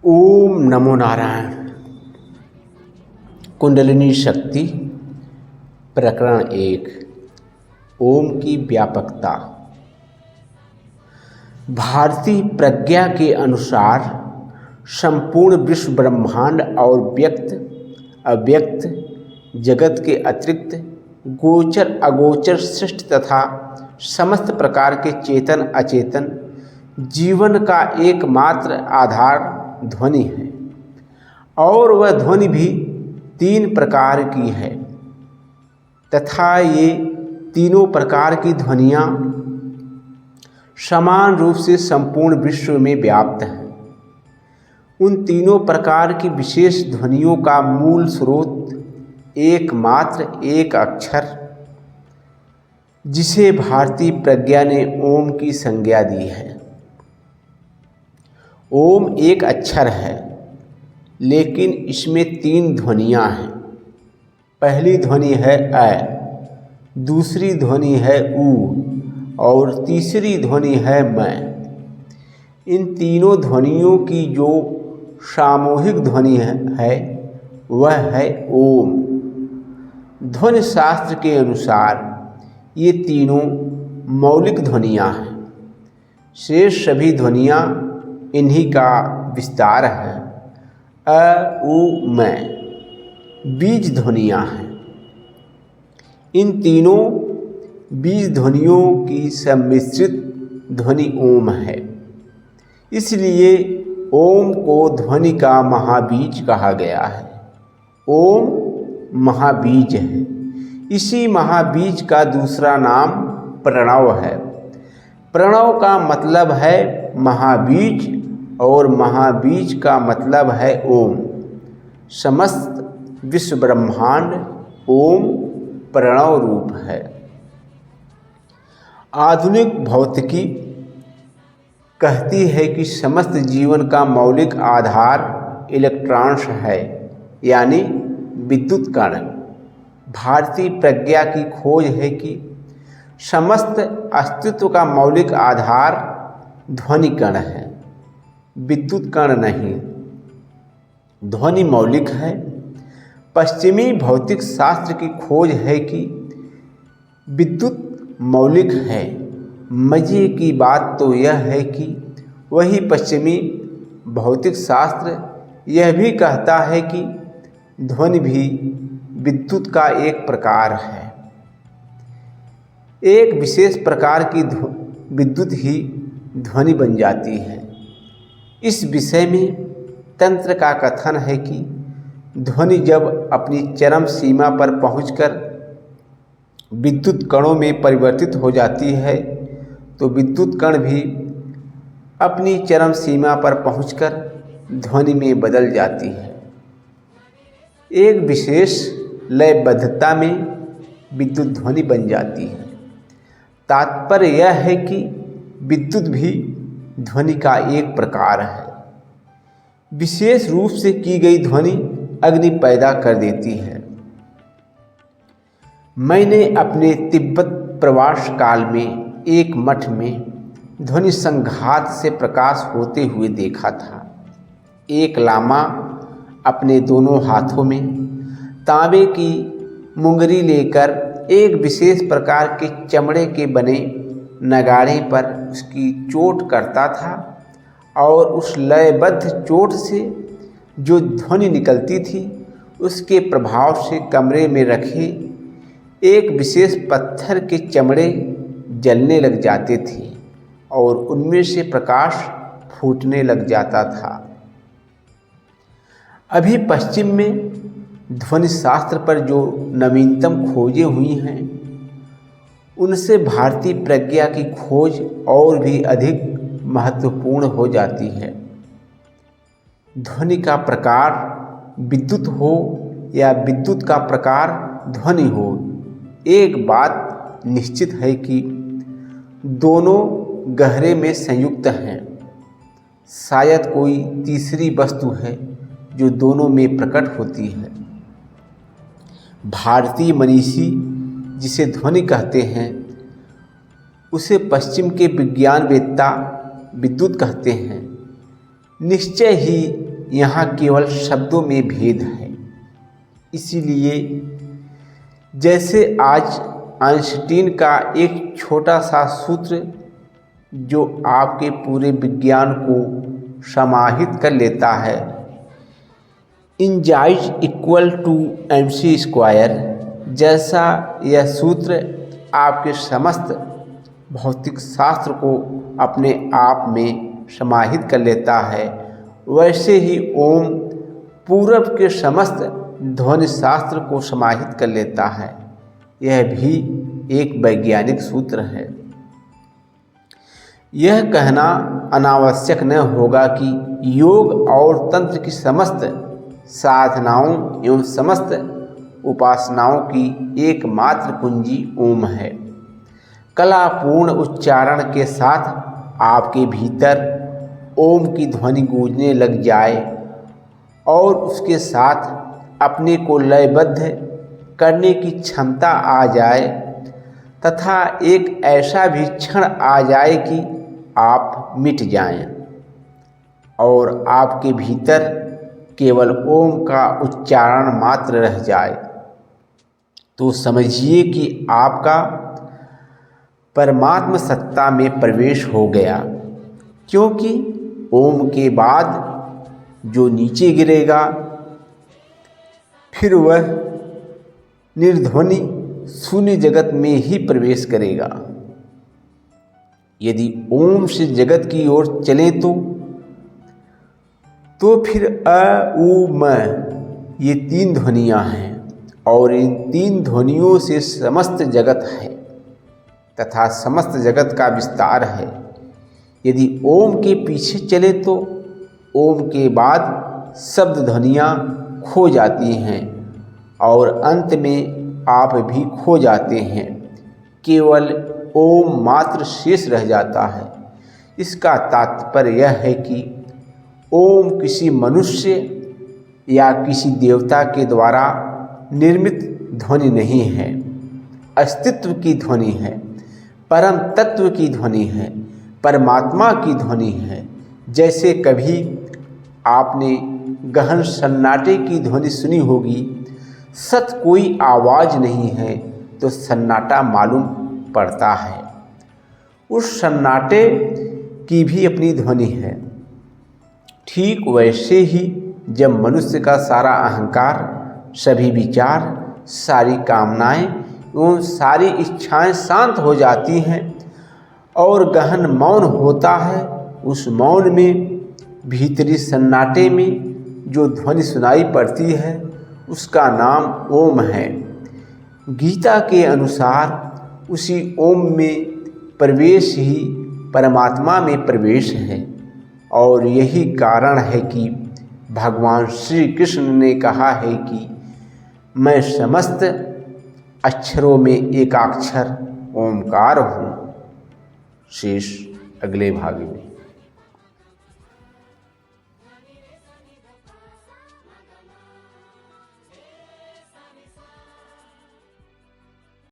ओम नमो नारायण। कुंडलिनी शक्ति प्रकरण 1। ओम की व्यापकता। भारतीय प्रज्ञा के अनुसार संपूर्ण विश्व ब्रह्मांड और व्यक्त अव्यक्त जगत के अतिरिक्त गोचर अगोचर सृष्टि तथा समस्त प्रकार के चेतन अचेतन जीवन का एकमात्र आधार ध्वनि है, और वह ध्वनि भी 3 प्रकार की है तथा ये तीनों प्रकार की ध्वनियाँ समान रूप से संपूर्ण विश्व में व्याप्त हैं। उन तीनों प्रकार की विशेष ध्वनियों का मूल स्रोत एकमात्र एक अक्षर, जिसे भारतीय प्रज्ञा ने ओम की संज्ञा दी है। ओम एक अक्षर है, लेकिन इसमें 3 ध्वनियाँ हैं। पहली ध्वनि है अ, दूसरी ध्वनि है उ और तीसरी ध्वनि है मैं। इन तीनों ध्वनियों की जो सामूहिक ध्वनि है वह है ओम। ध्वनि शास्त्र के अनुसार ये तीनों मौलिक ध्वनियाँ हैं। शेष सभी ध्वनियाँ इन्हीं का विस्तार है। अ उ मैं बीज ध्वनियाँ हैं। इन तीनों बीज ध्वनियों की सम्मिश्रित ध्वनि ओम है। इसलिए ओम को ध्वनि का महाबीज कहा गया है। ओम महाबीज है। इसी महाबीज का दूसरा नाम प्रणव है। प्रणव का मतलब है महाबीज और महाबीज का मतलब है ओम। समस्त विश्व ब्रह्मांड ओम प्रणव रूप है। आधुनिक भौतिकी कहती है कि समस्त जीवन का मौलिक आधार इलेक्ट्रॉन्स है, यानी विद्युत कण। भारतीय प्रज्ञा की खोज है कि समस्त अस्तित्व का मौलिक आधार ध्वनि कण है, विद्युत कण नहीं। ध्वनि मौलिक है। पश्चिमी भौतिक शास्त्र की खोज है कि विद्युत मौलिक है। मजे की बात तो यह है कि वही पश्चिमी भौतिक शास्त्र यह भी कहता है कि ध्वनि भी विद्युत का एक प्रकार है। एक विशेष प्रकार की विद्युत ही ध्वनि बन जाती है। इस विषय में तंत्र का कथन है कि ध्वनि जब अपनी चरम सीमा पर पहुंचकर विद्युत कणों में परिवर्तित हो जाती है तो विद्युत कण भी अपनी चरम सीमा पर पहुंचकर ध्वनि में बदल जाती है। एक विशेष लयबद्धता में विद्युत ध्वनि बन जाती है। तात्पर्य यह है कि विद्युत भी ध्वनि का एक प्रकार है। विशेष रूप से की गई ध्वनि अग्नि पैदा कर देती है। मैंने अपने तिब्बत प्रवास काल में एक मठ में ध्वनि संघात से प्रकाश होते हुए देखा था। एक लामा अपने दोनों हाथों में तांबे की मुंगरी लेकर एक विशेष प्रकार के चमड़े के बने नगाड़े पर उसकी चोट करता था, और उस लयबद्ध चोट से जो ध्वनि निकलती थी उसके प्रभाव से कमरे में रखे एक विशेष पत्थर के चमड़े जलने लग जाते थे और उनमें से प्रकाश फूटने लग जाता था। अभी पश्चिम में ध्वनि शास्त्र पर जो नवीनतम खोजें हुई हैं उनसे भारतीय प्रज्ञा की खोज और भी अधिक महत्वपूर्ण हो जाती है। ध्वनि का प्रकार विद्युत हो या विद्युत का प्रकार ध्वनि हो, एक बात निश्चित है कि दोनों गहरे में संयुक्त हैं। शायद कोई तीसरी वस्तु है जो दोनों में प्रकट होती है। भारतीय मनीषी जिसे ध्वनि कहते हैं उसे पश्चिम के विज्ञानवेत्ता विद्युत कहते हैं। निश्चय ही यहाँ केवल शब्दों में भेद है। इसीलिए जैसे आज आइंस्टीन का एक छोटा सा सूत्र जो आपके पूरे विज्ञान को समाहित कर लेता है, इंजाइज इक्वल टू mc स्क्वायर, जैसा यह सूत्र आपके समस्त भौतिक शास्त्र को अपने आप में समाहित कर लेता है, वैसे ही ओम पूरब के समस्त ध्वनि शास्त्र को समाहित कर लेता है। यह भी एक वैज्ञानिक सूत्र है। यह कहना अनावश्यक न होगा कि योग और तंत्र की समस्त साधनाओं एवं समस्त उपासनाओं की एकमात्र कुंजी ओम है। कलापूर्ण उच्चारण के साथ आपके भीतर ओम की ध्वनि गूंजने लग जाए और उसके साथ अपने को लयबद्ध करने की क्षमता आ जाए तथा एक ऐसा भी क्षण आ जाए कि आप मिट जाएं और आपके भीतर केवल ओम का उच्चारण मात्र रह जाए, तो समझिए कि आपका परमात्म सत्ता में प्रवेश हो गया। क्योंकि ओम के बाद जो नीचे गिरेगा फिर वह निर्ध्वनि शून्य जगत में ही प्रवेश करेगा। यदि ओम से जगत की ओर चले तो फिर अ उ म ये तीन ध्वनियाँ हैं और इन तीन ध्वनियों से समस्त जगत है तथा समस्त जगत का विस्तार है। यदि ओम के पीछे चले तो ओम के बाद शब्द ध्वनियाँ खो जाती हैं और अंत में आप भी खो जाते हैं, केवल ओम मात्र शेष रह जाता है। इसका तात्पर्य यह है कि ओम किसी मनुष्य या किसी देवता के द्वारा निर्मित ध्वनि नहीं है, अस्तित्व की ध्वनि है, परम तत्व की ध्वनि है, परमात्मा की ध्वनि है। जैसे कभी आपने गहन सन्नाटे की ध्वनि सुनी होगी, सत कोई आवाज़ नहीं है तो सन्नाटा मालूम पड़ता है। उस सन्नाटे की भी अपनी ध्वनि है। ठीक वैसे ही जब मनुष्य का सारा अहंकार, सभी विचार, सारी कामनाएं एवं सारी इच्छाएं शांत हो जाती हैं और गहन मौन होता है, उस मौन में भीतरी सन्नाटे में जो ध्वनि सुनाई पड़ती है उसका नाम ओम है। गीता के अनुसार उसी ओम में प्रवेश ही परमात्मा में प्रवेश है और यही कारण है कि भगवान श्री कृष्ण ने कहा है कि मैं समस्त अक्षरों में एकाक्षर ओमकार हूँ। शेष अगले भाग में।